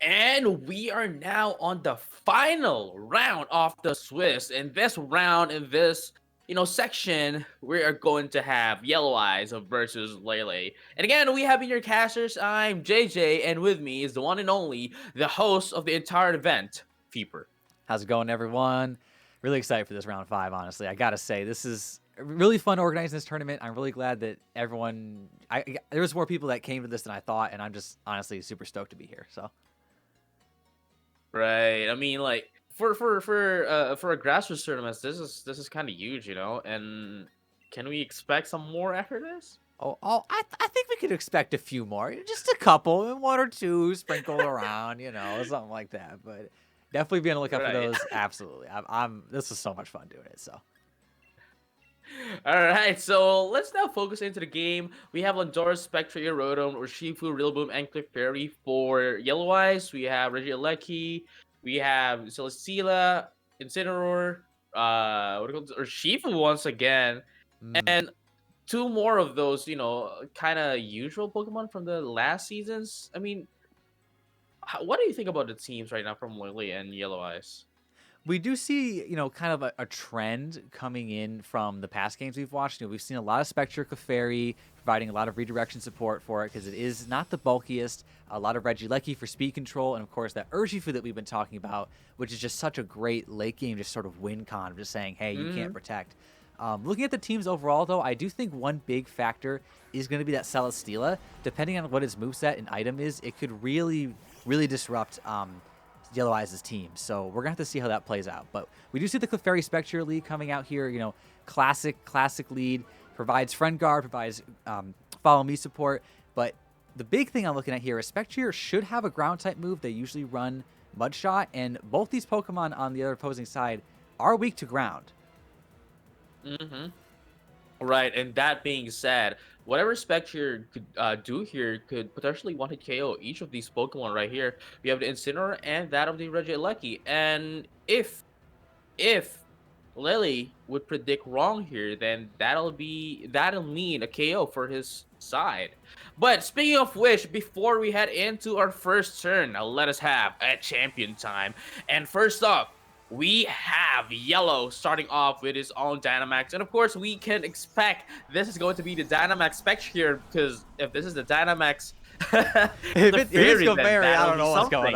And we are now on the final round of the Swiss. In this round, in this section, we are going to have Yelloweyes versus Lele. And again, we have in your casters. I'm JJ, and with me is the one and only, the host of the entire event, Feeper. How's it going, everyone? Really excited for this round 5, honestly. I gotta say, this is really fun organizing this tournament. I'm really glad that everyone... there was more people that came to this than I thought, and I'm just honestly super stoked to be here, so... Right. I mean, like for a grassroots tournament, this is kind of huge, And can we expect some more after this? I think we could expect a few more. Just a couple, one or two sprinkled around, something like that. But definitely be on the lookout for Right. those. Absolutely. This is so much fun doing it, so... All right, so let's now focus into the game. We have Landora, Spectre, Rotom, Urshifu, Rillaboom, and Clefairy for Yelloweyes. We have Regieleki. We have Celesteela, Incineroar, what do you call it? Urshifu once again. And two more of those, kind of usual Pokemon from the last seasons. I mean, what do you think about the teams right now from Lily and Yelloweyes? We do see, kind of a trend coming in from the past games we've watched. We've seen a lot of Spectre Clefairy providing a lot of redirection support for it because it is not the bulkiest. A lot of Regieleki for speed control, and of course that Urshifu that we've been talking about, which is just such a great late game, just sort of win con of just saying, hey, you can't protect. Looking at the teams overall, though, I do think one big factor is going to be that Celesteela. Depending on what his moveset and item is, it could really, really disrupt Yelloweyes' team. So we're going to have to see how that plays out. But we do see the Clefairy Spectre lead coming out here. Classic lead. Provides Friend Guard, provides Follow Me support. But the big thing I'm looking at here is Spectre should have a Ground-type move. They usually run Mud Shot. And both these Pokemon on the other opposing side are weak to Ground. Right, and that being said, whatever Spectre could do here could potentially want to KO each of these Pokemon right here. We have the Incineroar and that of the Regieleki. And if Lily would predict wrong here, then that'll mean a KO for his side. But speaking of which, before we head into our first turn, now let us have a champion time. And first up, we have Yellow starting off with his own Dynamax. And of course, we can expect this is going to be the Dynamax Spectre here, because if this is the Dynamax, If it is then Clefairy, I that'll don't be know what's something. going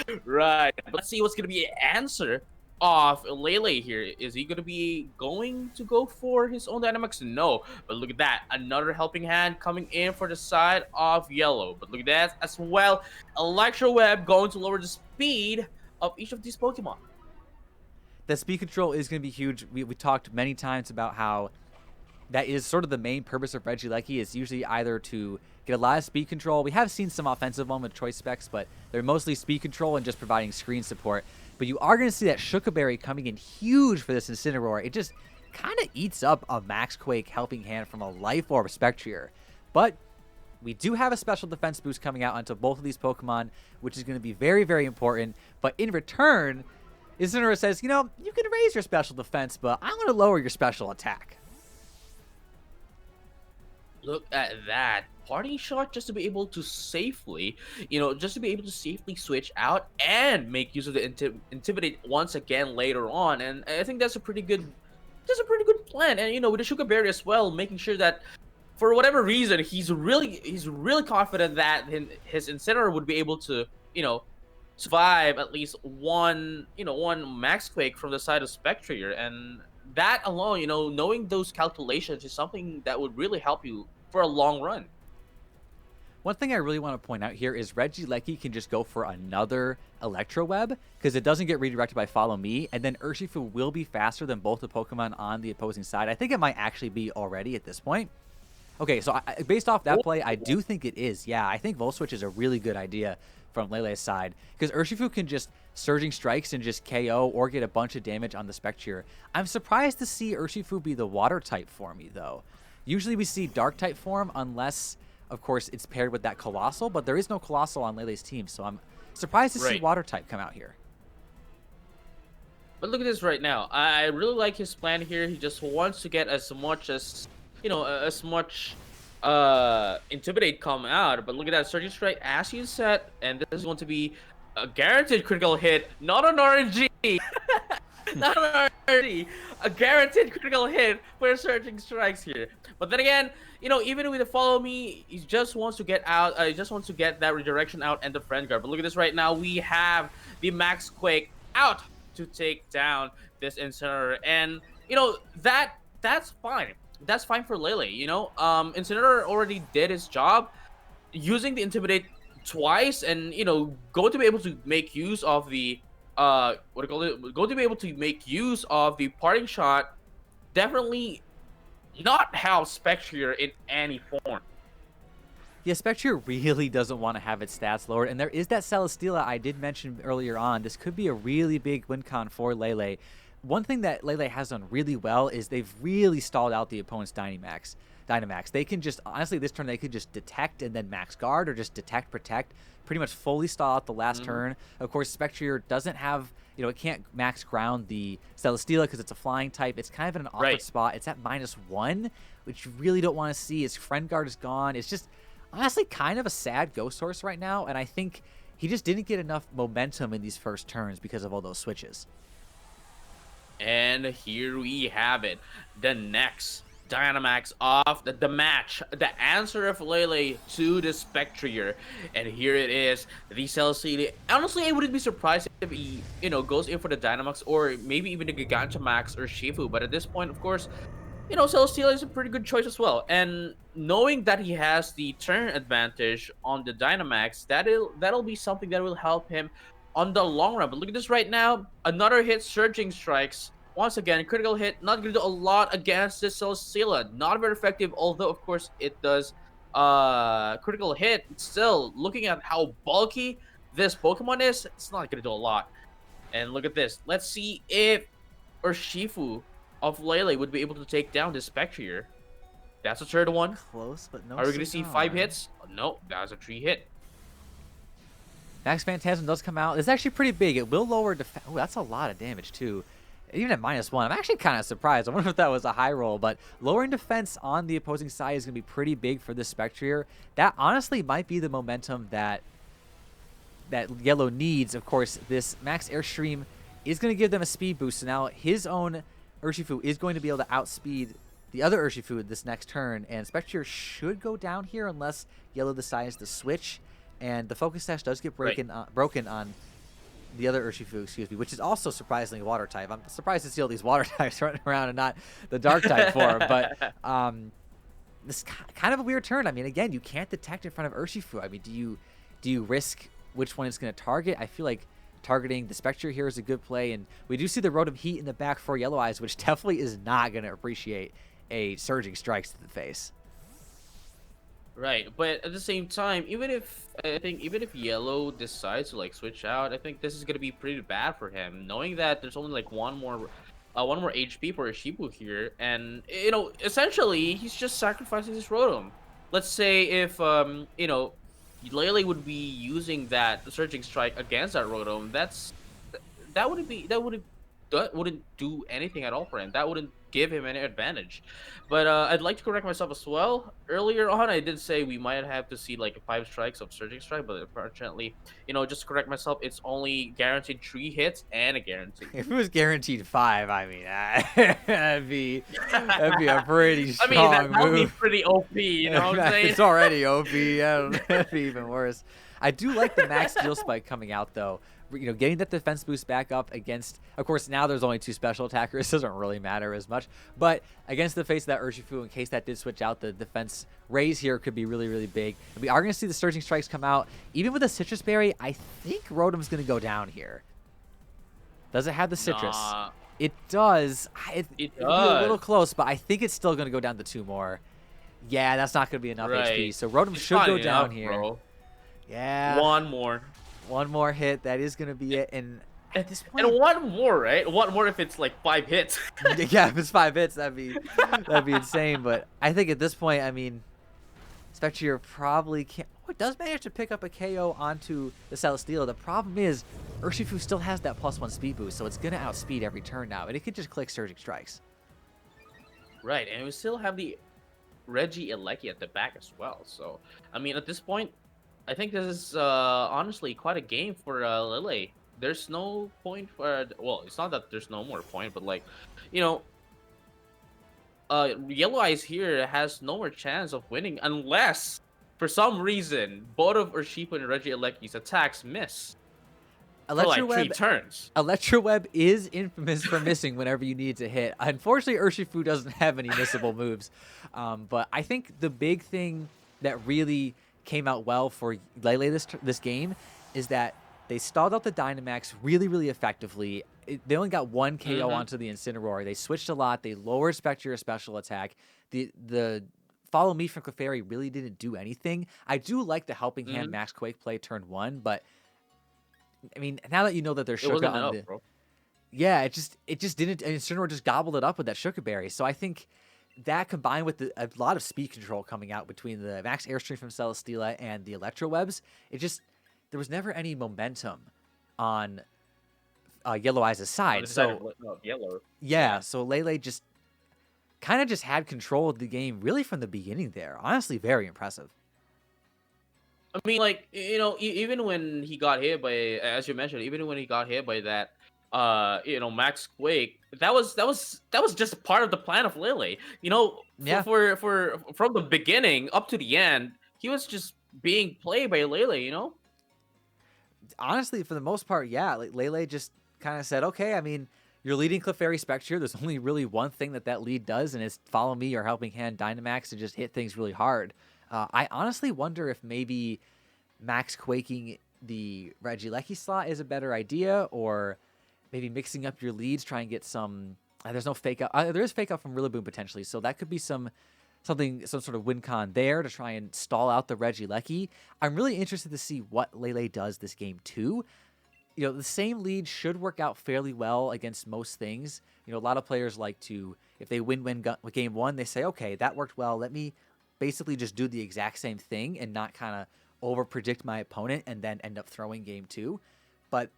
on. Right. Let's see what's going to be an answer of Lele here. Is he going to go for his own Dynamax? No. But look at that. Another helping hand coming in for the side of Yellow. But look at that as well. Electro Web going to lower the speed of each of these Pokemon. The speed control is going to be huge. We talked many times about how that is sort of the main purpose of Regieleki, is usually either to get a lot of speed control. We have seen some offensive one with choice specs, but they're mostly speed control and just providing screen support. But you are going to see that Shukaberry coming in huge for this Incineroar. It just kind of eats up a Max Quake helping hand from a Life Orb Spectrier. But we do have a special defense boost coming out onto both of these Pokemon, which is going to be very, very important. But in return, Incineroar says, you can raise your special defense, but I'm going to lower your special attack. Look at that. Party shot just to be able to safely, switch out and make use of the intimidate once again later on. And I think that's a pretty good plan. And with the Sugar Berry as well, making sure that for whatever reason he's really confident that his Incineroar would be able to, survive at least one Max Quake from the side of Spectrier. And that alone, knowing those calculations is something that would really help you for a long run. One thing I really want to point out here is Regieleki can just go for another Electro Web because it doesn't get redirected by Follow Me, and then Urshifu will be faster than both the Pokemon on the opposing side. I think it might actually be already at this point. Okay, so based off that play, I do think it is. Yeah, I think Volt Switch is a really good idea from Lele's side because Urshifu can just Surging Strikes and just KO or get a bunch of damage on the Spectre. I'm surprised to see Urshifu be the Water type for me, though. Usually we see Dark type form unless, of course, it's paired with that Colossal, but there is no Colossal on Lele's team, so I'm surprised to see Water type come out here. But look at this right now. I really like his plan here. He just wants to get as much as, as much Intimidate come out, but look at that Surging Strike as you said, and this is going to be a guaranteed critical hit, not an RNG. Not an RNG, a guaranteed critical hit for Surging Strikes here. But then again, even with the follow me, he just wants to get out. He just wants to get that redirection out and the friend guard. But look at this right now. We have the Max Quake out to take down this Incinerator, and that's fine. That's fine for Lele. Incinerator already did his job using the Intimidate twice, and going to be able to make use of the what do you call it? Going to be able to make use of the parting shot. Definitely not help Spectre in any form. Yeah, Spectre really doesn't want to have its stats lowered, and there is that Celesteela I did mention earlier on. This could be a really big win con for Lele. One thing that Lele has done really well is they've really stalled out the opponent's Dynamax. They can just, honestly, this turn they could just detect and then max guard, or just detect, protect, pretty much fully stall out the last turn. Of course, Spectre doesn't have, it can't max ground the Celesteela because it's a flying type. It's kind of in an awkward spot. It's at -1, which you really don't want to see. His friend guard is gone. It's just honestly kind of a sad ghost horse right now, and I think he just didn't get enough momentum in these first turns because of all those switches. And here we have it. The next Dynamax off the match. The answer of Lele to the Spectre. And here it is. The Celesteela. Honestly, I wouldn't be surprised if he, goes in for the Dynamax or maybe even the Gigantamax or Shifu. But at this point, of course, Celesteela is a pretty good choice as well. And knowing that he has the turn advantage on the Dynamax, that'll be something that will help him on the long run. But look at this right now. Another hit, Surging Strikes. Once again, critical hit. Not going to do a lot against this Celesteela. Not very effective, although, of course, it does critical hit. Still, looking at how bulky this Pokemon is, it's not going to do a lot. And look at this. Let's see if Urshifu of Lele would be able to take down this Spectre. That's a third one. Close, but no. Are we going to see 5 hits? Oh, no, that's a 3 hit. Max Phantasm does come out. It's actually pretty big. It will lower defense. Oh, that's a lot of damage, too. Even at -1, I'm actually kind of surprised. I wonder if that was a high roll, but lowering defense on the opposing side is going to be pretty big for this Spectre. That honestly might be the momentum that Yellow needs. Of course, this Max Airstream is going to give them a speed boost. So now his own Urshifu is going to be able to outspeed the other Urshifu this next turn, and Spectre should go down here unless Yellow decides to switch. And the Focus Sash does get broken on the other Urshifu, excuse me, which is also surprisingly water type. I'm surprised to see all these water types running around and not the dark type form. But this kind of a weird turn. I mean, again, you can't detect in front of Urshifu. I mean, do you risk which one it's going to target? I feel like targeting the Spectre here is a good play, and we do see the Rotom Heat in the back for Yelloweyes, which definitely is not going to appreciate a Surging Strikes to the face. Right, but at the same time, even if Yellow decides to switch out, I think this is gonna be pretty bad for him, knowing that there's only one more HP for Shibu here, and essentially he's just sacrificing his Rotom. Let's say if Lele would be using that Surging Strike against that Rotom, that wouldn't do anything at all for him. That wouldn't give him any advantage. But I'd like to correct myself as well. Earlier on, I did say we might have to see 5 strikes of Surging Strike, but unfortunately, just to correct myself, it's only guaranteed 3 hits and a guarantee. If it was guaranteed 5, I mean, that'd be a pretty strong that would be pretty OP, you know what I'm saying? It's already OP. That'd be even worse. I do like the Max Steel Spike coming out, though. Getting that defense boost back up against, of course, now there's only 2 special attackers. Doesn't really matter as much. But against the face of that Urshifu, in case that did switch out, the defense raise here could be really, really big. And we are going to see the Surging Strikes come out. Even with a Citrus Berry, I think Rotom's going to go down here. Does it have the Citrus? Nah. It does. It does. Be a little close, but I think it's still going to go down to 2 more. Yeah, that's not going to be enough HP. So Rotom should go down here. Bro. Yeah. One more hit. That is going to be it. And at this point, and one more, right? One more if it's 5 hits. Yeah, if it's 5 hits, that'd be insane. But I think at this point, I mean, Spectre probably can't. Oh, it does manage to pick up a KO onto the Celesteela. The problem is Urshifu still has that +1 speed boost, so it's going to outspeed every turn now. And it could just click Surging Strikes. Right, and we still have the Regieleki at the back as well. So, I mean, at this point, I think this is honestly quite a game for Lele. There's no point for well, it's not that there's no more point, but like, you know, Yellow Eyes here has no more chance of winning unless, for some reason, both of Urshifu and Regieleki's attacks miss for like three Electroweb turns. Electroweb is infamous for missing whenever you need to hit. Unfortunately, Urshifu doesn't have any missable moves. But I think the big thing that really came out well for Lele this game is that they stalled out the Dynamax really, really effectively. They only got one KO Mm-hmm. onto the Incineroar. They switched a lot. They lowered Spectrier special attack. The Follow Me from Clefairy really didn't do anything. I do like the Helping Hand Mm-hmm. Max Quake play turn 1, but I mean, now that you know that there's It Shuka wasn't on enough, the bro. yeah, it just didn't. And Incineroar just gobbled it up with that Shuka Berry. So I think that combined with a lot of speed control coming out between the Max Airstream from Celesteela and the Electrowebs, it just there was never any momentum on Yellow Eyes' On side. the side So of yellow. yeah, Yeah. so Lele just kind of just had control of the game really from the beginning there. Honestly, very impressive. I mean, like even when he got hit by, as you mentioned, even when he got hit by that, Max Quake, that was just part of the plan of Lily. Yeah, For from the beginning up to the end, he was just being played by Lily. honestly, for the most part, yeah. Like Lele just kind of said, okay, I mean, you're leading Clefairy Spectre. There's only really one thing that lead does, and it's Follow Me or Helping Hand Dynamax to just hit things really hard. I honestly wonder if maybe Max quaking the Regieleki slot is a better idea, or maybe mixing up your leads, try and get some. There's no fake out. There is fake out from Rillaboom potentially, so that could be some sort of win con there to try and stall out the Regieleki. I'm really interested to see what Lele does this game too. The same lead should work out fairly well against most things. A lot of players like to, if they win game one, they say, okay, that worked well. Let me basically just do the exact same thing and not kind of over predict my opponent and then end up throwing game two. But,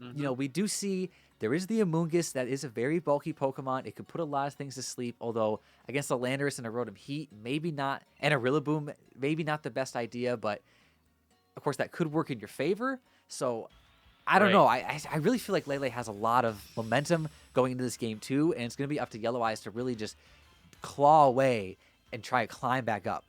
Mm-hmm. we do see there is the Amoonguss that is a very bulky Pokemon. It could put a lot of things to sleep, although against a Landorus and a Rotom Heat, maybe not, and a Rillaboom, maybe not the best idea, but of course that could work in your favor. So I don't Right. know. I really feel like Lele has a lot of momentum going into this game too, and it's going to be up to Yellow Eyes to really just claw away and try to climb back up.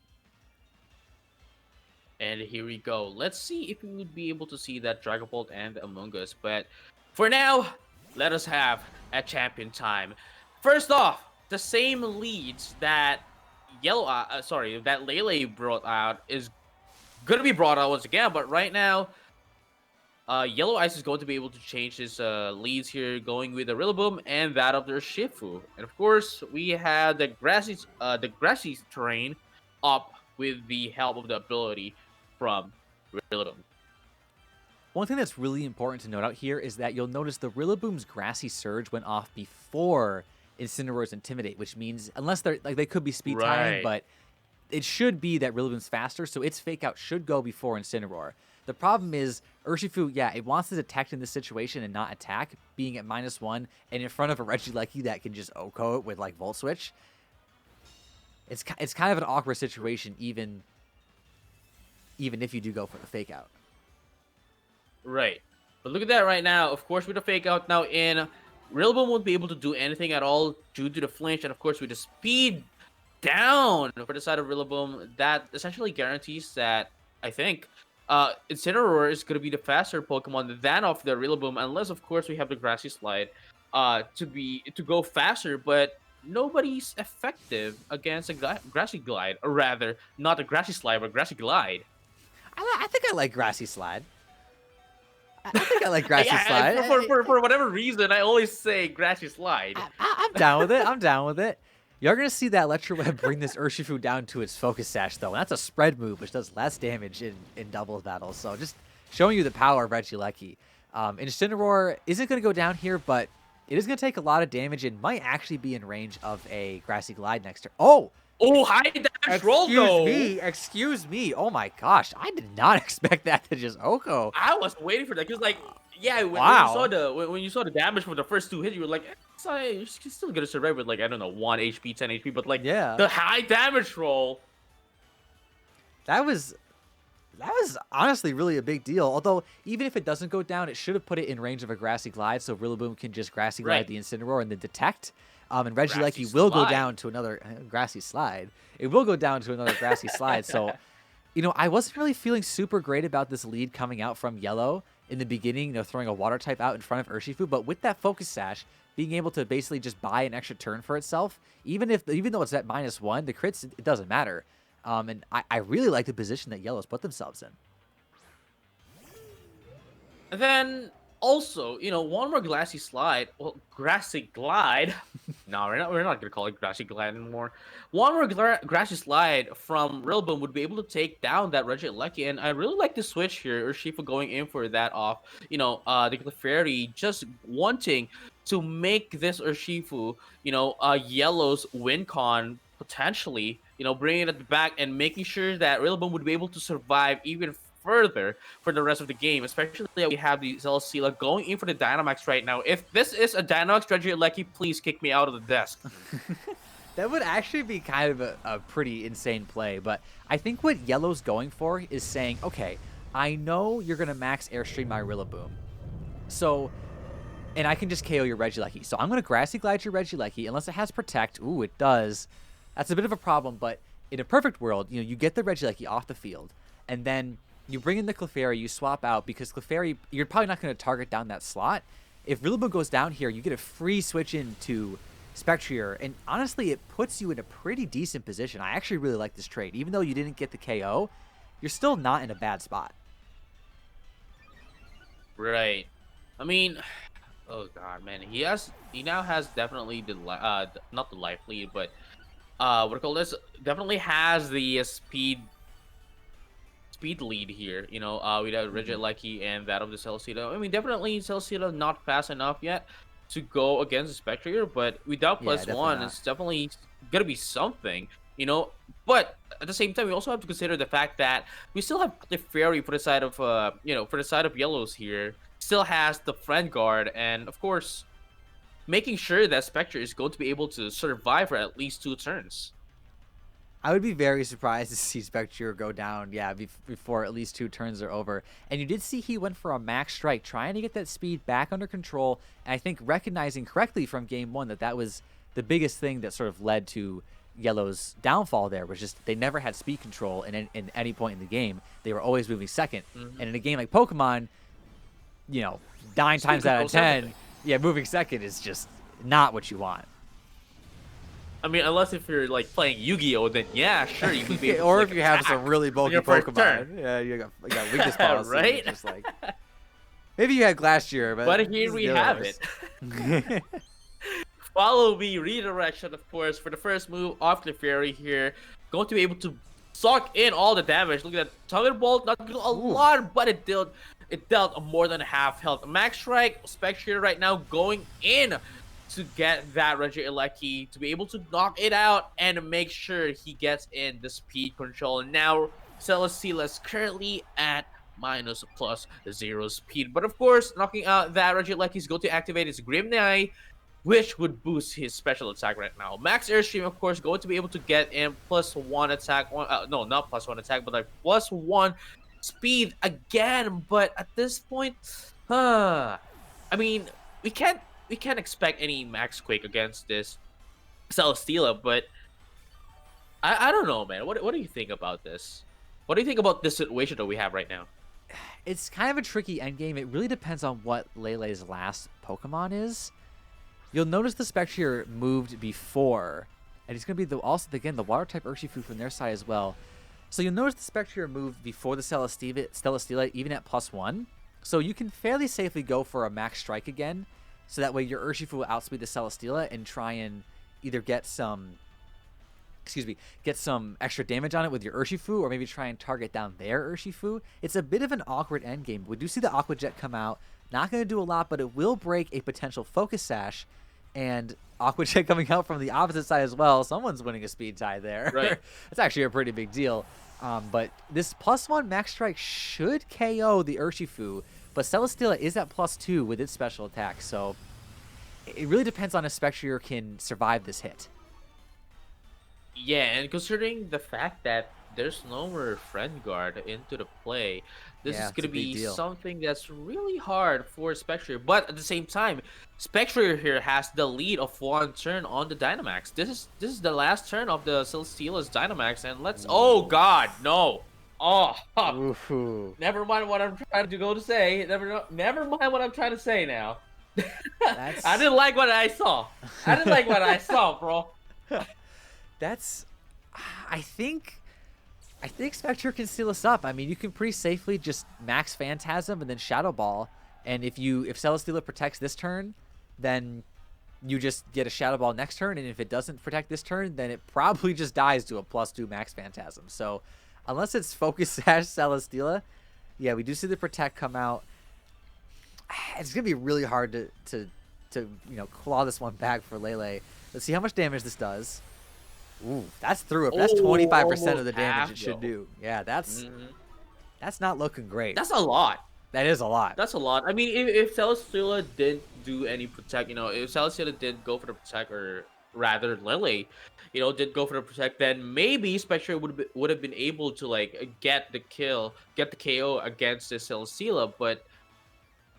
And here we go. Let's see if we would be able to see that Dragon Bolt and Among Us. But for now, let us have a champion time. First off, the same leads that that Lele brought out is gonna be brought out once again. But right now, Yellow Ice is going to be able to change his leads here, going with the Rillaboom and that of their Shifu. And of course, we have the grassy terrain up with the help of the ability from Rillaboom. One thing that's really important to note out here is that you'll notice the Rillaboom's Grassy Surge went off before Incineroar's Intimidate, which means unless they could be speed tying, Right. but it should be that Rillaboom's faster, so its Fake Out should go before Incineroar. The problem is Urshifu, yeah, it wants to detect in this situation and not attack, being at -1 and in front of a Regieleki that can just OHKO it with like Volt Switch. It's kind of an awkward situation, even if you do go for the Fake Out. Right. But look at that right now. Of course, with the fake out now in, Rillaboom won't be able to do anything at all due to the flinch. And of course, with the speed down for the side of Rillaboom, that essentially guarantees that, I think, Incineroar is going to be the faster Pokemon than of the Rillaboom, unless, of course, we have the Grassy Slide to go faster. But nobody's effective against a Grassy Glide. Or rather, not a Grassy Slide, but Grassy Glide. I think I like Grassy Slide. I think I like Grassy Yeah, Slide. for whatever reason, I always say Grassy Slide. I'm down with it. I'm down with it. You're going to see that Electroweb bring this Urshifu down to its Focus Sash, though. And that's a spread move, which does less damage in doubles battles. So just showing you the power of Regieleki. Incineroar isn't going to go down here, but it is going to take a lot of damage and might actually be in range of a Grassy Glide next turn. Oh! Oh, high damage roll, though. Excuse me. Oh my gosh. I did not expect that to just OHKO. I was waiting for that because, like, yeah, Wow. when you saw the damage from the first two hits, you were like, So you're still gonna survive with like I don't know 1 HP, 10 HP, but like Yeah, the high damage roll. that was that was honestly really a big deal. Although even if it doesn't go down, it should have put it in range of a grassy glide, so Rillaboom can just grassy glide Right, the Incineroar and then detect. And grassy Regieleki will go slide. down to another grassy slide. It will go down to another grassy slide. So I wasn't really feeling super great about this lead coming out from Yellow in the beginning, throwing a water type out in front of Urshifu, but with that Focus Sash, being able to basically just buy an extra turn for itself, even though it's at -1, the crits, it doesn't matter. And I really like the position that Yellow's put themselves in. And then also, one more glassy slide. Well, grassy glide. No, we're not gonna call it grassy glide anymore. One more grassy slide from Rilbum would be able to take down that Regieleki, and I really like the switch here. Urshifu going in for that off. The Clefairy just wanting to make this Urshifu, Yellow's win con potentially. Bringing it back and making sure that Rilbum would be able to survive even further for the rest of the game, especially that we have the Celesteela going in for the Dynamax right now. If this is a Dynamax Regieleki, please kick me out of the desk. That would actually be kind of a pretty insane play, but I think what Yellow's going for is saying, okay, I know you're going to max Airstream my Rillaboom, so, and I can just KO your Regieleki, so I'm going to Grassy Glide your Regieleki, unless it has Protect. Ooh, it does. That's a bit of a problem, but in a perfect world, you get the Regieleki off the field, and then you bring in the Clefairy, you swap out, because Clefairy, you're probably not going to target down that slot. If Rillaboom goes down here, you get a free switch into Spectrier, and honestly, it puts you in a pretty decent position. I actually really like this trade. Even though you didn't get the KO, you're still not in a bad spot. Right. I mean, oh god, man, he now has definitely not the life lead, but what do you call this? Definitely has the speed lead here. We have Mhm. Regieleki and that of the Celesteela. I mean, definitely Celesteela not fast enough yet to go against the Spectrier, but without Yeah, plus definitely one, not. it's definitely gonna be something. But at the same time, we also have to consider the fact that we still have the Fairy for the side of for the side of Yellows here. Still has the Friend Guard, and of course, making sure that Spectre is going to be able to survive for at least 2 turns. I would be very surprised to see Spectrier go down, yeah, before at least 2 turns are over. And you did see he went for a max strike, trying to get that speed back under control. And I think recognizing correctly from game one that was the biggest thing that sort of led to Yellow's downfall there, was just they never had speed control in any point in the game. They were always moving second. Hmm. And in a game like Pokemon, you know, nine Speed times out of controls everything. 10, yeah, moving second is just not what you want. I mean, unless if you're like playing Yu-Gi-Oh, then yeah, sure, you would be able to Or like if you have some attack really on bulky your first turn, Pokemon. Yeah, you got weakness policy. It's right? just like, maybe you had Glacier, but But this here is we have it. Yellow's. Follow me, redirection, of course, for the first move off the Fairy here. Going to be able to suck in all the damage. Look at that Thunderbolt, not a Ooh. lot, but it dealt more than half health. Max Strike, Spectre right now going in to get that Regieleki to be able to knock it out and make sure he gets in the speed control. Now Celesteela is currently at -+0 speed, but of course, knocking out that Regieleki is going to activate his Grimnai, which would boost his special attack right now. Max Airstream, of course, going to be able to get in +1 attack. No, not +1 attack, but like +1 speed again. But at this point, I mean, we can't expect any Max Quake against this Celesteela. But I don't know, man. What do you think about this? What do you think about this situation that we have right now? It's kind of a tricky endgame. It really depends on what Lele's last Pokemon is. You'll notice the Spectrier moved before, and it's going to be also, again, the water type Urshifu from their side as well. So you'll notice the Spectrier moved before the Celesteela, even at +1. So you can fairly safely go for a max strike again, so that way your Urshifu will outspeed the Celesteela and try and either get some extra damage on it with your Urshifu, or maybe try and target down their Urshifu. It's a bit of an awkward endgame. We do see the Aqua Jet come out. Not going to do a lot, but it will break a potential Focus Sash. And Aqua Jet coming out from the opposite side as well. Someone's winning a speed tie there. Right. That's actually a pretty big deal. But this +1 Max Strike should KO the Urshifu. But Celesteela is at +2 with its special attack. So it really depends on if Spectre can survive this hit. Yeah, and considering the fact that there's no more friend guard into the play, this Yeah, is it's a gonna big be deal. something that's really hard for Spectre. But at the same time, Spectre here has the lead of one turn on the Dynamax. This is the last turn of the Celesteela's Dynamax, and let's. Oh Ooh. God, no! Oh, Ooh. never mind what I'm trying to go to say. Never mind what I'm trying to say now. I That's didn't like what I saw. I didn't like what I saw, bro. that's I think Spectre can seal us up. I mean, you can pretty safely just max Phantasm and then Shadow Ball, and if Celesteela protects this turn, then you just get a Shadow Ball next turn, and if it doesn't protect this turn, then it probably just dies to a +2 max Phantasm. So, unless it's Focus Sash Celesteela, yeah, we do see the Protect come out. It's gonna be really hard to claw this one back for Lele. Let's see how much damage this does. Ooh, that's through it. That's Oh, 25% of almost the damage half it should though. do. Yeah, Mhm. that's not looking great. That's a lot. That is a lot. That's a lot. I mean, if Celesteela didn't do any protect, if Celesteela did go for the protect, or rather Lily, did go for the protect, then maybe Spectre would have been able to like get the kill, get the KO against the Celesteela. But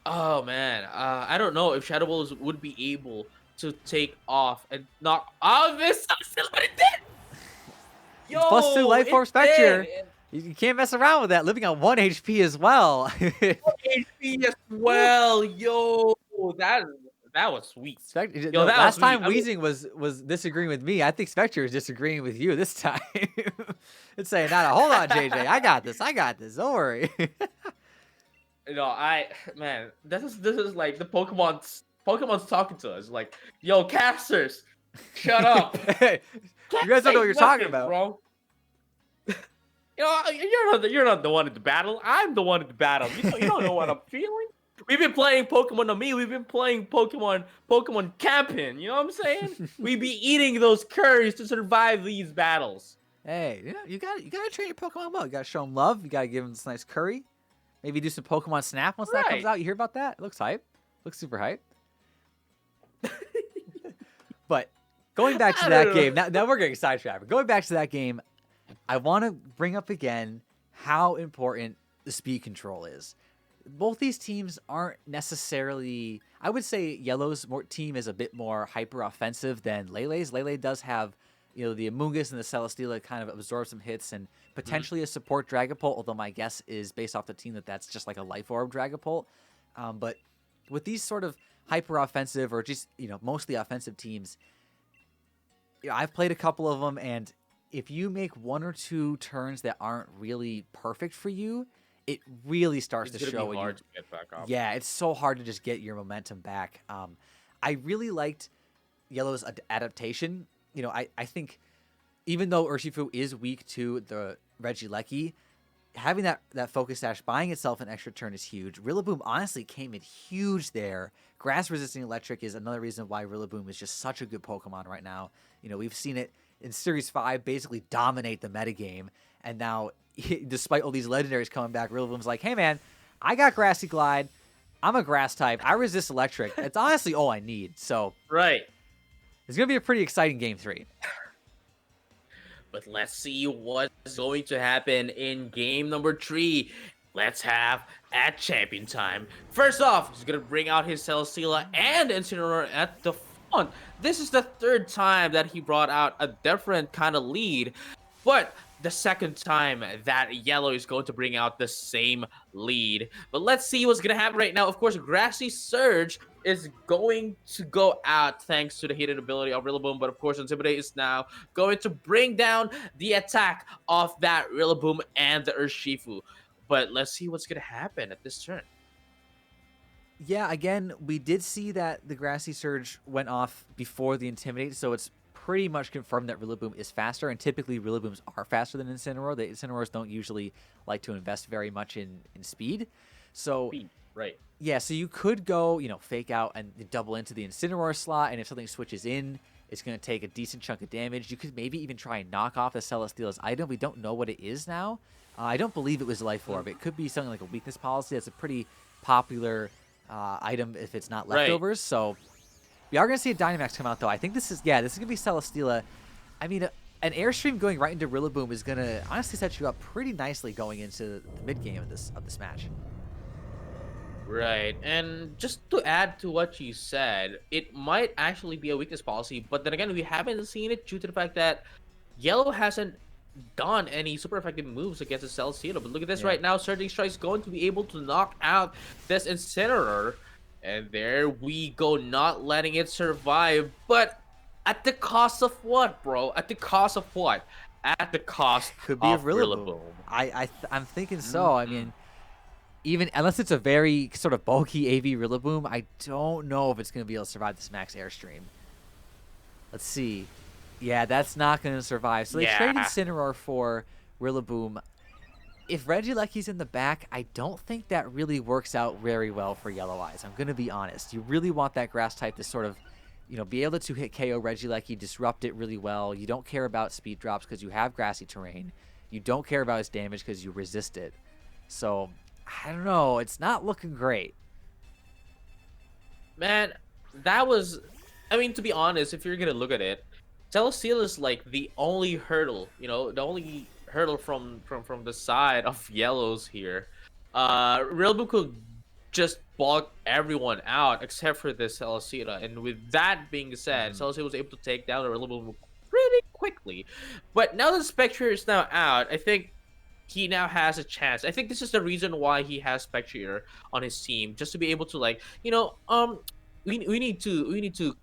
oh man, I don't know if Shadow Balls would be able to take off and knock out this Celesteela, but it did. It's +2 Yo, life it force did. Spectre. You can't mess around with that. Living on 1 HP as well. HP as Woo. well. Yo, that that was sweet. Spectre, Yo, no, that was last sweet. time I mean, Weezing was disagreeing with me. I think Spectre is disagreeing with you this time. It's saying, "No, hold on, JJ. I got this. I got this. Don't worry." I man, this is like the Pokemon's talking to us. Like, yo, casters, shut up. Hey, Can't you guys don't know what say you're talking nothing, about. bro. You're not the one in the battle. I'm the one in the battle. You don't know what I'm feeling. We've been playing Pokemon on me. We've been playing Pokemon camping. You know what I'm saying? We be eating those curries to survive these battles. Hey, you gotta train your Pokemon well. You gotta show them love. You gotta give them this nice curry. Maybe do some Pokemon Snap once that comes Right. out. You hear about that? It looks hype. Looks super hype. But going back to I that don't know. game, now we're getting sidetracked. Going back to that game, I want to bring up again how important the speed control is. Both these teams aren't necessarily. I would say Yellow's team is a bit more hyper offensive than Lele's. Lele does have, the Amoonguss and the Celesteela kind of absorb some hits and Mhm. potentially a support Dragapult. Although my guess is based off the team that's just like a Life Orb Dragapult. But with these sort of hyper offensive or just mostly offensive teams, I've played a couple of them, and if you make one or two turns that aren't really perfect for you, it really starts It's to gonna be show when you. hard to get back up. Yeah, it's so hard to just get your momentum back. I really liked Yellow's adaptation. I think even though Urshifu is weak to the Regieleki, having that focus dash buying itself an extra turn is huge. Rillaboom honestly came in huge there. Grass resisting electric is another reason why Rillaboom is just such a good Pokemon right now. We've seen it in Series 5 basically dominate the metagame, and now despite all these legendaries coming back, Rillaboom's like, hey man, I got Grassy Glide. I'm a grass type. I resist electric. It's honestly all I need. So Right. it's gonna be a pretty exciting game 3. But let's see what's going to happen in game number 3. Let's have at champion time. First off, he's gonna bring out his Celesteela and Incineroar at the front. This is the third time that he brought out a different kind of lead, but the second time that Yellow is going to bring out the same lead. But let's see what's gonna happen right now. Of course, Grassy Surge is going to go out thanks to the hidden ability of Rillaboom, but of course, Intimidate is now going to bring down the attack of that Rillaboom and the Urshifu. But let's see what's gonna happen at this turn. Yeah, again, we did see that the Grassy Surge went off before the Intimidate, so it's pretty much confirmed that Rillaboom is faster, and typically Rillabooms are faster than Incineroar. The Incineroars don't usually like to invest very much in speed. So, Speed, right? yeah, so you could go, fake out and double into the Incineroar slot, and if something switches in, it's going to take a decent chunk of damage. You could maybe even try and knock off the Celesteela's item. We don't know what it is now. I don't believe it was Life Orb. It could be something like a weakness policy. That's a pretty popular item if it's not Right. leftovers. So, We are going to see a Dynamax come out, though. I think this is going to be Celesteela. I mean, an Airstream going right into Rillaboom is going to honestly set you up pretty nicely going into the mid game of this match. Right. And just to add to what you said, it might actually be a weakness policy, but then again, we haven't seen it due to the fact that Yellow hasn't done any super effective moves against the Celesteela. But look at this Yeah. right now. Surging Strike is going to be able to knock out this Incineroar. And there we go, not letting it survive. But at the cost of what, bro? At the cost of what? At the cost Could be a of Rillaboom. Rillaboom. I'm thinking so. I mean, even unless it's a very sort of bulky AV Rillaboom, I don't know if it's going to be able to survive this max Airstream. Let's see. Yeah, that's not going to survive. So they traded Incineroar for Rillaboom. If Regieleki's in the back, I don't think that really works out very well for Yelloweyes. I'm going to be honest. You really want that grass type to sort of, be able to hit KO Regieleki, disrupt it really well. You don't care about speed drops because you have grassy terrain. You don't care about its damage because you resist it. So, I don't know. It's not looking great. Man, that was... I mean, to be honest, if you're going to look at it, Celesteela is like the only hurdle, the only hurdle from the side of Yellows here. Rillaboom could just bulk everyone out except for this Celesteela. And with that being said, Celesteela was able to take down the Rillaboom pretty quickly. But now that Spectre is now out, I think he now has a chance. I think this is the reason why he has Spectre on his team, just to be able to we need to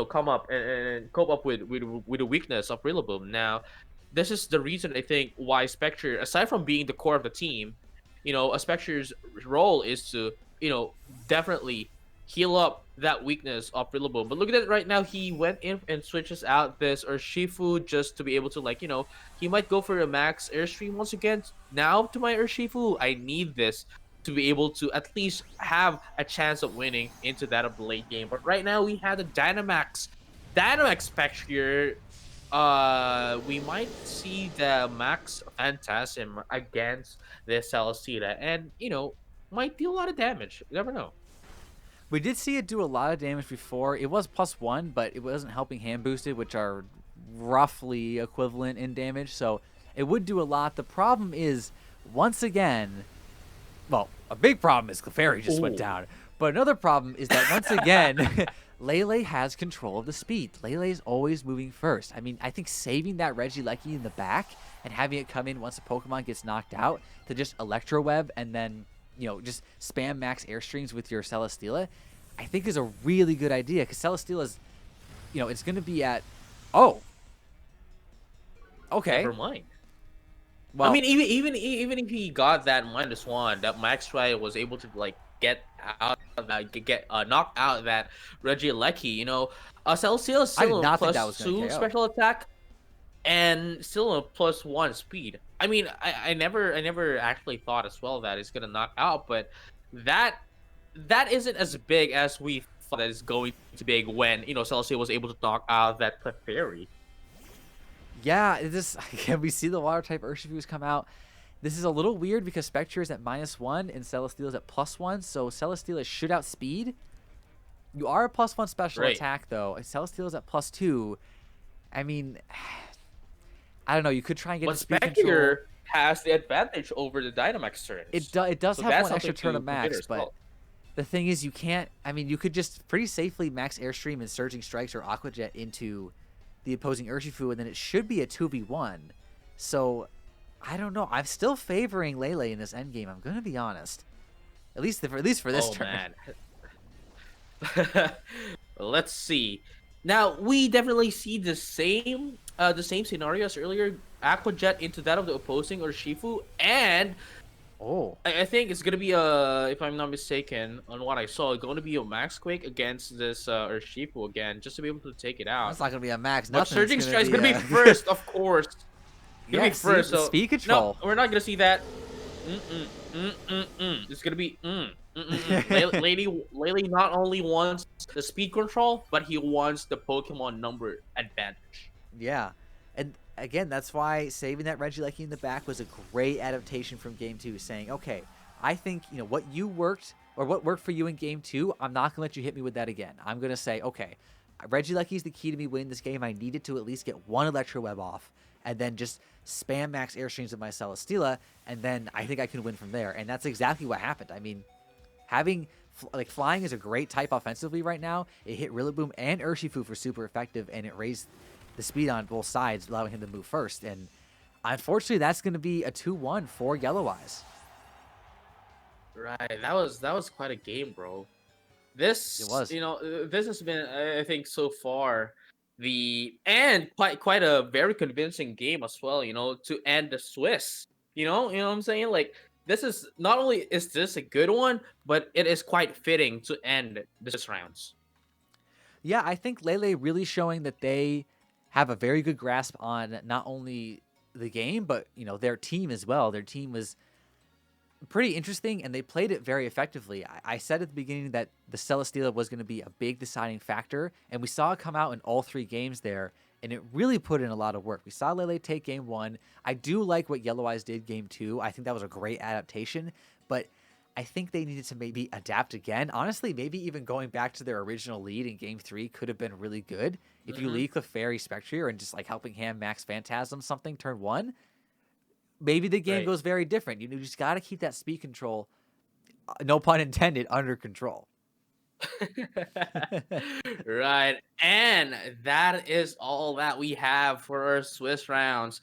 come up and cope up with the weakness of Rillaboom. Now, this is the reason I think why Spectre, aside from being the core of the team, a Spectre's role is to definitely heal up that weakness of Rillaboom. But look at it right now. He went in and switches out this Urshifu just to be able to he might go for a max Airstream once again. Now to my Urshifu, I need this to be able to at least have a chance of winning into that of the late game. But right now we have the Dynamax Spectre. We might see the Max Phantasm against the Celesteela, and might deal a lot of damage. You never know. We did see it do a lot of damage before. It was +1, but it wasn't helping hand boosted, which are roughly equivalent in damage. So it would do a lot. The problem is, once again, well, a big problem is Clefairy just went down. But another problem is that once again, Lele has control of the speed. Lele is always moving first. I mean, I think saving that Regieleki in the back and having it come in once a Pokemon gets knocked out to just Electro Web and then, just spam max Airstreams with your Celesteela, I think is a really good idea because Celesteela's, it's going to be at, oh, okay. Never mind. Well, I mean, even if he got that -1, that Max Try was able to get out of that, knock out that Regieleki. Celesteela is still a +2 special attack and still a +1 speed. I mean, I never actually thought as well that it's gonna knock out, but that isn't as big as we thought that it's going to be when Celesteela was able to knock out that Clefairy. Yeah, again, we see the water type Urshifus come out. This is a little weird because Spectre is at -1 and Celesteela is at +1, so Celesteela should outspeed. You are a +1 special attack though. Celesteela is at +2. I mean, I don't know. You could try and get the speed control. Spectre has the advantage over the Dynamax turns. It does have one extra turn of max, but the thing is, you can't. I mean, you could just pretty safely max Airstream and Surging Strikes or Aqua Jet into the opposing Urshifu, and then it should be a 2v1. So, I don't know. I'm still favoring Lele in this endgame. I'm gonna be honest. At least for this turn. Man. Let's see. Now we definitely see the same scenario as earlier. Aqua Jet into that of the opposing Urshifu, and I think it's gonna be if I'm not mistaken on what I saw, it's gonna be a Max Quake against this Urshifu again, just to be able to take it out. It's not gonna be a max. But Surging Strike is gonna be first, of course. Yeah, first. So speed control. No, we're not gonna see that. It's gonna be Lele not only wants the speed control, but he wants the Pokemon number advantage. Yeah, and again, that's why saving that Regieleki in the back was a great adaptation from Game 2, saying, okay, I think, what you worked or what worked for you in game two, I'm not gonna let you hit me with that again. I'm gonna say, okay, Regilecki's the key to me winning this game. I needed to at least get one Electro Web off, and then just spam max airstreams of my Celesteela, and then I think I can win from there. And that's exactly what happened. I mean, having like flying is a great type offensively right now. It hit Rillaboom and Urshifu for super effective, and it raised the speed on both sides, allowing him to move first. And unfortunately, that's going to be a 2-1 for Yelloweyes. Right. That was quite a game, bro. It This, was. this has been, I think, so far the and quite a very convincing game as well. To end the Swiss. You know what I'm saying? Like this is not only is this a good one, but it is quite fitting to end the Swiss rounds. Yeah, I think Lele really showing that they have a very good grasp on not only the game, but their team as well. Their team was pretty interesting, and they played it very effectively. I said at the beginning that the Celesteela was going to be a big deciding factor, and we saw it come out in all three games there, and it really put in a lot of work. We saw Lele take game one. I do like what Yelloweyes did game two. I think that was a great adaptation, but I think they needed to maybe adapt again. Honestly, maybe even going back to their original lead in game three could have been really good. If you Hmm. lead Clefairy Spectrier and just like helping Ham Max Phantasm something turn one, maybe the game Right. goes very different. You just got to keep that speed control, no pun intended, under control. Right. And that is all that we have for our Swiss rounds.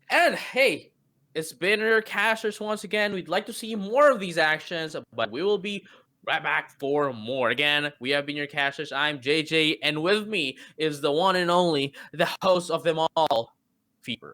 And hey, it's been your casters once again. We'd like to see more of these actions, but we will be right back for more. Again, we have been your casters. I'm JJ, and with me is the one and only, the host of them all, Feeper.